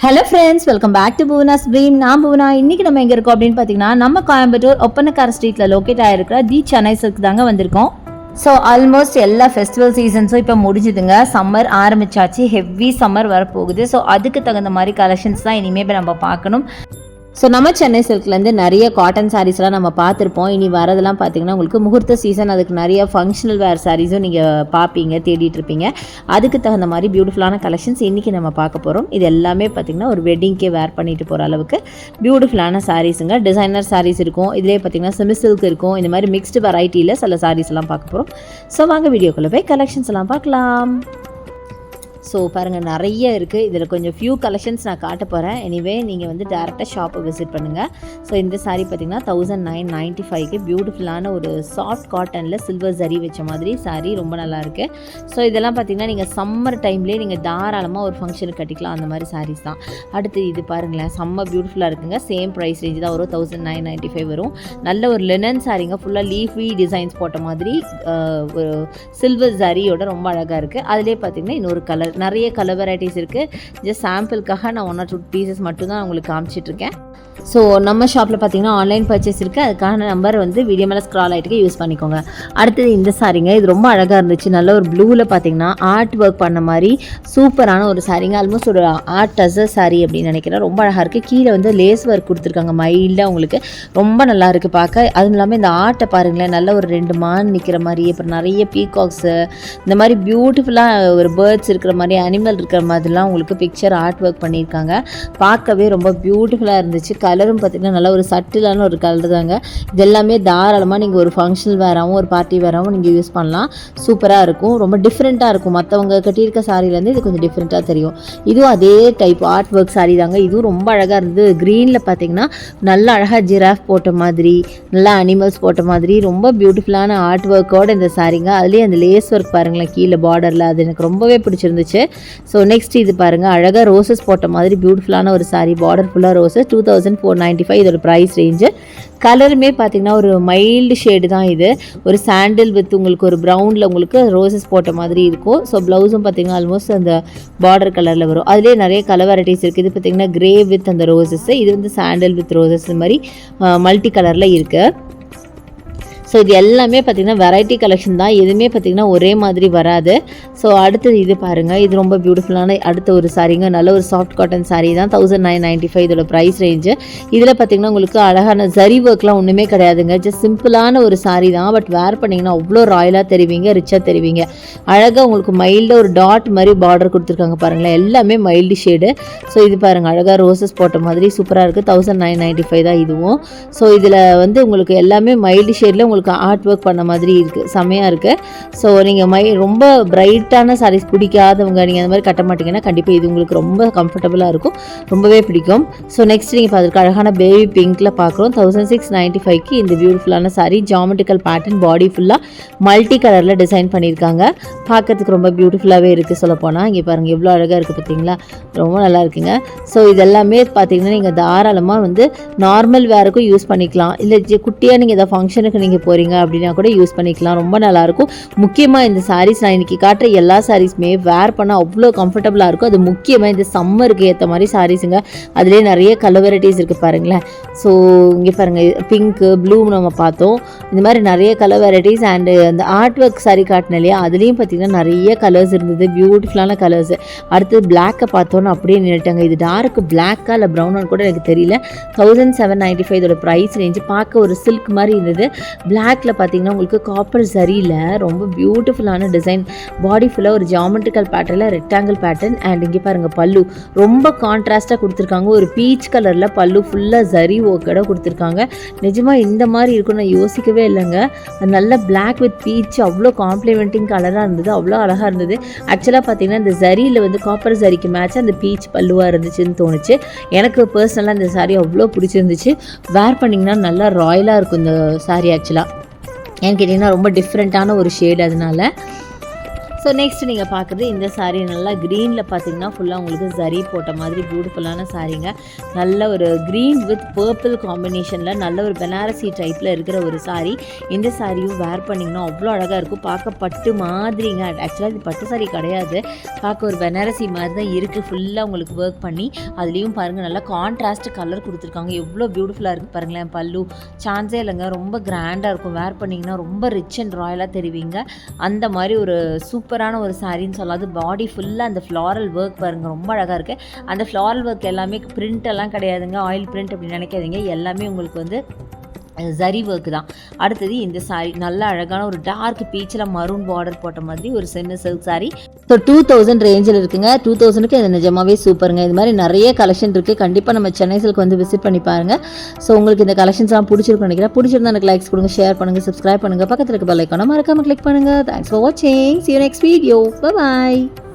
Hello friends, welcome back to Bhuvana's dream. நான் புவனா. இன்றைக்கி நம்ம எங்கே இருக்கோம் அப்படின்னு பார்த்தீங்கன்னா, நம்ம கோயம்புத்தூர் ஒப்பனக்கார ஸ்ட்ரீட்டில் லொக்கேட் ஆகிருக்கிற தி சென்னை சில்க் தாங்க வந்திருக்கோம். ஸோ ஆல்மோஸ்ட் எல்லா ஃபெஸ்டிவல் சீசன்ஸும் இப்போ முடிஞ்சுதுங்க. சம்மர் ஆரம்பிச்சாச்சு, ஹெவி சம்மர் வரப்போகுது. ஸோ அதுக்கு தகுந்த மாதிரி கலெக்ஷன்ஸ் தான் இனிமேல் நம்ம பார்க்கணும். ஸோ நம்ம சென்னை சில்க்லேருந்து நிறைய காட்டன் சாரீஸ்லாம் நம்ம பார்த்துருப்போம். இனி வரதெல்லாம் பார்த்திங்கன்னா உங்களுக்கு முகூர்த்த சீசன், அதுக்கு நிறைய ஃபங்க்ஷனல் வேர் சாரீஸும் நீங்கள் பார்ப்பீங்க, தேடிட்டு இருப்பீங்க. அதுக்கு தகுந்த மாதிரி பியூட்டிஃபுல்லான கலெக்ஷன்ஸ் இன்றைக்கி நம்ம பார்க்க போகிறோம். இது எல்லாமே பார்த்திங்கன்னா ஒரு வெட்டிங்க்கே வேர் பண்ணிட்டு போகிற அளவுக்கு பியூட்டிஃபுல்லான சாரீஸுங்க. டிசைனர் சாரீஸ் இருக்கும், இதிலே பார்த்திங்கன்னா செமி சில்க் இருக்கும். இந்த மாதிரி மிக்ஸ்டு வெரைட்டியில் சில சாரீஸ் எல்லாம் பார்க்க போகிறோம். ஸோ வாங்க வீடியோக்குள்ளே போய் கலெக்ஷன்ஸ் எல்லாம் பார்க்கலாம். ஸோ பாருங்கள், நிறைய இருக்குது. இதில் கொஞ்சம் ஃபியூ கலெக்ஷன்ஸ் நான் காட்ட போகிறேன். எனிவே நீங்கள் வந்து டேரெக்டாக ஷாப்பை விசிட் பண்ணுங்கள். ஸோ இந்த சாரீ பார்த்திங்கன்னா 1995க்கு பியூட்டிஃபுல்லான ஒரு சாஃப்ட் காட்டனில் சில்வர் ஜரி வச்ச மாதிரி சாரீ, ரொம்ப நல்லாயிருக்கு. ஸோ இதெல்லாம் பார்த்திங்கன்னா நீங்கள் சம்மர் டைம்லேயே நீங்கள் தாராளமாக ஒரு ஃபங்க்ஷனுக்கு கட்டிக்கலாம், அந்த மாதிரி சாரீஸ் தான். அடுத்து இது பாருங்களேன், செம்ம பியூட்டிஃபுல்லாக இருக்குங்க. சேம் ப்ரைஸ் ரேஞ்சு தான் வரும், 1995 வரும். நல்ல ஒரு லினன் சாரீங்க, ஃபுல்லாக லீஃபி டிசைன்ஸ் போட்ட மாதிரி ஒரு சில்வர் ஜரியோட ரொம்ப அழகாக இருக்குது. அதிலே பார்த்திங்கன்னா இன்னொரு கலர், நிறைய கலர் வெரைட்டிஸ் இருக்குது. ஜஸ்ட் சாம்பிளுக்காக நான் 1 or 2 பீசஸ் மட்டும் தான் உங்களுக்கு காமிச்சிட்ருக்கேன். ஸோ நம்ம ஷாப்பில் பார்த்தீங்கன்னா ஆன்லைன் பர்ச்சேஸ் இருக்குது. அதுக்கான நம்பர் வந்து வீடியோ மேலே ஸ்க்ரால் ஆகிட்டு யூஸ் பண்ணிக்கோங்க. அடுத்தது இந்த சாரீங்க, இது ரொம்ப அழகாக இருந்துச்சு. நல்ல ஒரு ப்ளூவில் பார்த்தீங்கன்னா ஆர்ட் ஒர்க் பண்ண மாதிரி சூப்பரான ஒரு சாரீங்க. ஆல்மோஸ்ட் ஒரு ஆர்ட் டசர் சாரீ அப்படின்னு நினைக்கிறேன். ரொம்ப அழகாக இருக்குது. கீழே வந்து லேஸ் ஒர்க் கொடுத்துருக்காங்க, மைல்டாக உங்களுக்கு ரொம்ப நல்லா இருக்குது பார்க்க. அதுவும் இல்லாமல் இந்த ஆர்ட்டை பாருங்களேன், நல்ல ஒரு 2 மான் நிற்கிற மாதிரி, அப்புறம் நிறைய பீகாக்ஸு, இந்த மாதிரி பியூட்டிஃபுல்லாக ஒரு பேர்ட்ஸ் இருக்கிற மாதிரி, அனிமல் இருக்கிற மாதிரிலாம் உங்களுக்கு பிக்சர் ஆர்ட் ஒர்க் பண்ணியிருக்காங்க. பார்க்கவே ரொம்ப பியூட்டிஃபுல்லாக இருந்துச்சு. கலரும் பார்த்திங்கன்னா நல்ல ஒரு சட்டிலான ஒரு கலர் தாங்க. இது எல்லாமே தாராளமாக நீங்கள் ஒரு ஃபங்க்ஷனல் வேறாகவும் ஒரு பார்ட்டி வேறாகவும் நீங்கள் யூஸ் பண்ணலாம். சூப்பராக இருக்கும், ரொம்ப டிஃப்ரெண்ட்டாக இருக்கும். மற்றவங்க கட்டியிருக்க சாரிலேருந்து இது கொஞ்சம் டிஃப்ரெண்ட்டாக தெரியும். இதுவும் அதே டைப் ஆர்ட் ஒர்க் சாரி தாங்க. இதுவும் ரொம்ப அழகாக இருந்தது. க்ரீனில் பார்த்திங்கன்னா நல்ல அழகாக ஜிராஃப் போட்ட மாதிரி, நல்லா அனிமல்ஸ் போட்ட மாதிரி ரொம்ப பியூட்டிஃபுல்லான ஆர்ட் ஒர்க்கோடு இந்த சாரிங்க. அதுலேயே அந்த லேஸ் ஒர்க் பாருங்களேன் கீழே பார்டரில், அது எனக்கு ரொம்பவே பிடிச்சிருந்துச்சு. ஸோ நெக்ஸ்ட் இது பாருங்கள், அழகாக ரோசஸ் போட்ட மாதிரி பியூட்டிஃபுல்லான ஒரு சாரி, பார்டர் ஃபுல்லாக ரோசஸ். 2495 இதோட ப்ரைஸ் ரேஞ்சு. கலருமே பார்த்திங்கன்னா ஒரு மைல்டு ஷேடு தான் இது. ஒரு சாண்டில் வித் உங்களுக்கு ஒரு ப்ரௌனில் உங்களுக்கு ரோசஸ் போட்ட மாதிரி இருக்கும். ஸோ ப்ளவுஸும் பார்த்திங்கன்னா ஆல்மோஸ்ட் அந்த பார்டர் கலரில் வரும். அதிலே நிறைய கலர் வெரைட்டிஸ் இருக்குது. இது பார்த்திங்கன்னா க்ரே வித் அந்த ரோசஸ், இது வந்து சாண்டில் வித் ரோசஸ், இந்த மாதிரி மல்டி கலரில் இருக்குது. ஸோ இது எல்லாமே பார்த்திங்கன்னா வெரைட்டி கலெக்ஷன் தான், எதுவுமே பார்த்திங்கன்னா ஒரே மாதிரி வராது. ஸோ அடுத்தது இது பாருங்கள், இது ரொம்ப பியூட்டிஃபுல்லான அடுத்த ஒரு சாரீங்க. நல்ல ஒரு சாஃப்ட் காட்டன் சாரீ தான், 1995 இதோட ப்ரைஸ் ரேஞ்சு. இதில் பார்த்திங்கன்னா உங்களுக்கு அழகான ஜரி ஒர்க்லாம் ஒன்றுமே கிடையாதுங்க. ஜஸ்ட் சிம்பிளான ஒரு சாரீ தான். பட் வேர் பண்ணிங்கன்னா அவ்வளோ ராயலாக தெரிவிங்க, ரிச்சாக தெரிவிங்க. அழகாக உங்களுக்கு மைல்டாக ஒரு டாட் மாதிரி பார்டர் கொடுத்துருக்காங்க பாருங்களேன், எல்லாமே மைல்டு ஷேடு. ஸோ இது பாருங்கள், அழகாக ரோசஸ் போட்ட மாதிரி சூப்பராக இருக்குது. 1995 தான் இதுவும். ஸோ இதில் வந்து உங்களுக்கு எல்லாமே மைல்டு ஷேடில் உங்களுக்கு ஆர்ட் ஒர்க் பண்ண மாதிரி இருக்குது, செம்மையாக இருக்குது. ஸோ நீங்கள் ரொம்ப பிரைட்டான சாரீஸ் பிடிக்காதவங்க, நீங்கள் அந்த மாதிரி கட்ட மாட்டிங்கன்னா கண்டிப்பாக இது உங்களுக்கு ரொம்ப கம்ஃபர்டபுளாக இருக்கும், ரொம்பவே பிடிக்கும். ஸோ நெக்ஸ்ட் நீங்கள் பார்த்துருக்க அழகான பேபி பிங்க்கில் பார்க்குறோம். 1695க்கு இந்த பியூட்டிஃபுல்லான சாரீ, ஜாமெட்ரிக்கல் பேட்டர்ன், பாடி ஃபுல்லாக மல்டி கலரில் டிசைன் பண்ணியிருக்காங்க. பார்க்கறதுக்கு ரொம்ப பியூட்டிஃபுல்லாகவே இருக்குது. சொல்லப்போனால் இங்கே பாருங்கள் எவ்வளோ அழகாக இருக்குது பார்த்தீங்களா, ரொம்ப நல்லா இருக்குங்க. ஸோ இதெல்லாமே பார்த்தீங்கன்னா நீங்கள் தாராளமாக வந்து நார்மல் வேருக்கும் யூஸ் பண்ணிக்கலாம், இல்லை குட்டியாக நீங்கள் எதாவது ஃபங்க்ஷனுக்கு நீங்கள் போகிறீங்க அப்படின்னா கூட யூஸ் பண்ணிக்கலாம், ரொம்ப நல்லாயிருக்கும். முக்கியமாக இந்த சாரீஸ் நான் இன்றைக்கி காட்டுற எல்லா சாரீஸுமே வேர் பண்ணால் அவ்வளோ கம்ஃபர்டபுளாக இருக்கும். அது முக்கியமாக இந்த சம்மருக்கு ஏற்ற மாதிரி சாரீஸுங்க. அதிலே நிறைய கலர் வெரைட்டிஸ் இருக்குது பாருங்களேன். ஸோ இங்கே பாருங்கள், பிங்க்கு ப்ளூ நம்ம பார்த்தோம், இந்த மாதிரி நிறைய கலர் வெரைட்டிஸ். அண்டு அந்த ஆர்ட் ஒர்க் சாரீ காட்டின இல்லையா, அதுலேயும் பார்த்திங்கன்னா நிறைய கலர்ஸ் இருந்தது, பியூட்டிஃபுல்லான கலர்ஸ். அடுத்தது பிளாக்கை பார்த்தோன்னு அப்படியே நின்றுட்டாங்க. இது டார்க் பிளாக்கா இல்லை ப்ரௌனான்னு கூட எனக்கு தெரியல. 1795 இதோட ப்ரைஸ் ரேஞ்சு. பார்க்க ஒரு சில்க் மாதிரி இருந்தது. பிளாக்ல பார்த்தீங்கன்னா உங்களுக்கு காப்பர் சரியில் ரொம்ப பியூட்டிஃபுல்லான டிசைன், பாடி ஃபுல்லாக ஒரு ஜாமெட்ரிக்கல் பேட்டர்னில் ரெக்டாங்கிள் பேட்டர்ன். அண்ட் இங்கே பாருங்கள் பல்லு ரொம்ப கான்ட்ராஸ்ட்டாக கொடுத்துருக்காங்க. ஒரு பீச் கலரில் பல்லு ஃபுல்லாக ஜரி ஒர்க்கோட கொடுத்துருக்காங்க. நிஜமாக இந்த மாதிரி இருக்குன்னு நான் யோசிக்கவே இல்லைங்க. நல்ல பிளாக் வித் பீச், அவ்வளோ காம்ப்ளிமெண்டிங் கலராக இருந்தது, அவ்வளோ அழகாக இருந்தது. ஆக்சுவலாக பார்த்தீங்கன்னா இந்த ஜரியில் வந்து காப்பர் ஜரிக்கு மேட்சாக அந்த பீச் பல்லுவாக இருந்துச்சுன்னு தோணுச்சு எனக்கு. பர்சனலாக இந்த சாரீ அவ்வளோ பிடிச்சிருந்துச்சு. வேர் பண்ணிங்கன்னா நல்லா ராயலாக இருக்கும் இந்த சாரீ. ஆக்சுவலாக ஏன்னு கேட்டிங்கன்னா ரொம்ப டிஃப்ரெண்ட்டான ஒரு ஷேடு, அதனால ஸோ நெக்ஸ்ட் நீங்கள் பார்க்குறது இந்த saree நல்லா க்ரீனில் பார்த்தீங்கன்னா ஃபுல்லாக உங்களுக்கு சரி போட்ட மாதிரி பியூட்டிஃபுல்லான சாரீங்க. நல்ல ஒரு க்ரீன் வித் பர்பிள் காம்பினேஷனில் நல்ல ஒரு பெனாரசி டைப்பில் இருக்கிற ஒரு saree. இந்த சாரியும் வேர் பண்ணிங்கன்னா அவ்வளோ அழகாக இருக்கும். பார்க்க பட்டு மாதிரிங்க. ஆக்சுவலாக இது பட்டு சாரி கிடையாது, பார்க்க ஒரு பெனாரசி மாதிரி தான் இருக்குது. ஃபுல்லாக உங்களுக்கு ஒர்க் பண்ணி அதுலேயும் பாருங்கள் நல்லா கான்ட்ராஸ்ட் கலர் கொடுத்துருக்காங்க. எவ்வளோ பியூட்டிஃபுல்லாக இருக்குது பாருங்களேன். பல்லு சான்ஸே இல்லைங்க, ரொம்ப கிராண்டாக இருக்கும். வேர் பண்ணிங்கன்னா ரொம்ப ரிச் அண்ட் ராயலாக தெரிவிங்க. அந்த மாதிரி ஒரு சூப்பரான ஒரு சாரின்னு சொல்லாது. பாடி ஃபுல்லாக அந்த ஃப்ளாரல் ஒர்க் பாருங்கள், ரொம்ப அழகாக இருக்குது. அந்த ஃப்ளாரல் ஒர்க் எல்லாமே பிரிண்ட் எல்லாம் கிடையாதுங்க, ஆயில் பிரிண்ட் அப்படி நினைக்காதீங்க. எல்லாமே உங்களுக்கு வந்து ஜரி ஒர்க் தான். அடுத்தது இந்த சாரீ நல்ல அழகான ஒரு டார்க் பீச்சில் மரூன் பார்டர் போட்ட மாதிரி ஒரு செமி சில்க் சாரீ. ஸோ 2000 ரேஞ்சில் இருக்குங்க. 2000க்கு இது நிஜமாவே சூப்பருங்க. இது மாதிரி நிறைய கலெக்ஷன் இருக்குது. கண்டிப்பாக நம்ம சென்னை சில்க் வந்து விசிட் பண்ணி பாருங்கள். ஸோ உங்களுக்கு இந்த கலெக்ஷன்ஸ்லாம் பிடிச்சிருக்குன்னு நினைக்கிறேன். பிடிச்சிருந்தா எனக்கு லைக்ஸ் கொடுங்க, ஷேர் பண்ணுங்கள், சப்ஸ்கிரைப் பண்ணுங்கள், பக்கத்தில் இருக்க பெல் ஐக்கானை மறக்காம கிளிக் பண்ணுங்கள். தேங்க்ஸ் ஃபார் வாட்சிங். See you next video. Bye bye.